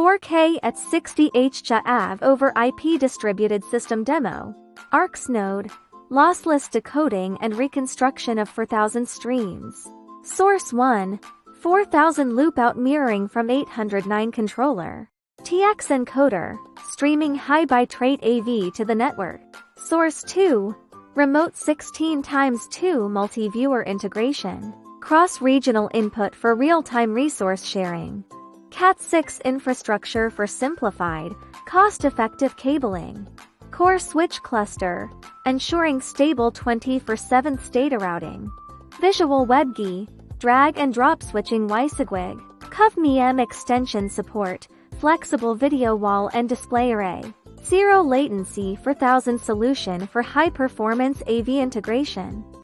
4K at 60 over IP distributed system demo. ARCS node. Lossless decoding and reconstruction of 4000 streams. Source 1. 4000 loop-out mirroring from 809 controller. TX encoder. Streaming high bitrate AV to the network. Source 2. Remote 16x2 multi-viewer integration. Cross-regional input for real-time resource sharing. Cat6 infrastructure for simplified, cost-effective cabling. Core switch cluster, ensuring stable 24/7 data routing. Visual WebGI, drag and drop switching WiSigWig. CUVMEM extension support, flexible video wall and display array. Zero latency 4000 solution for high-performance AV integration.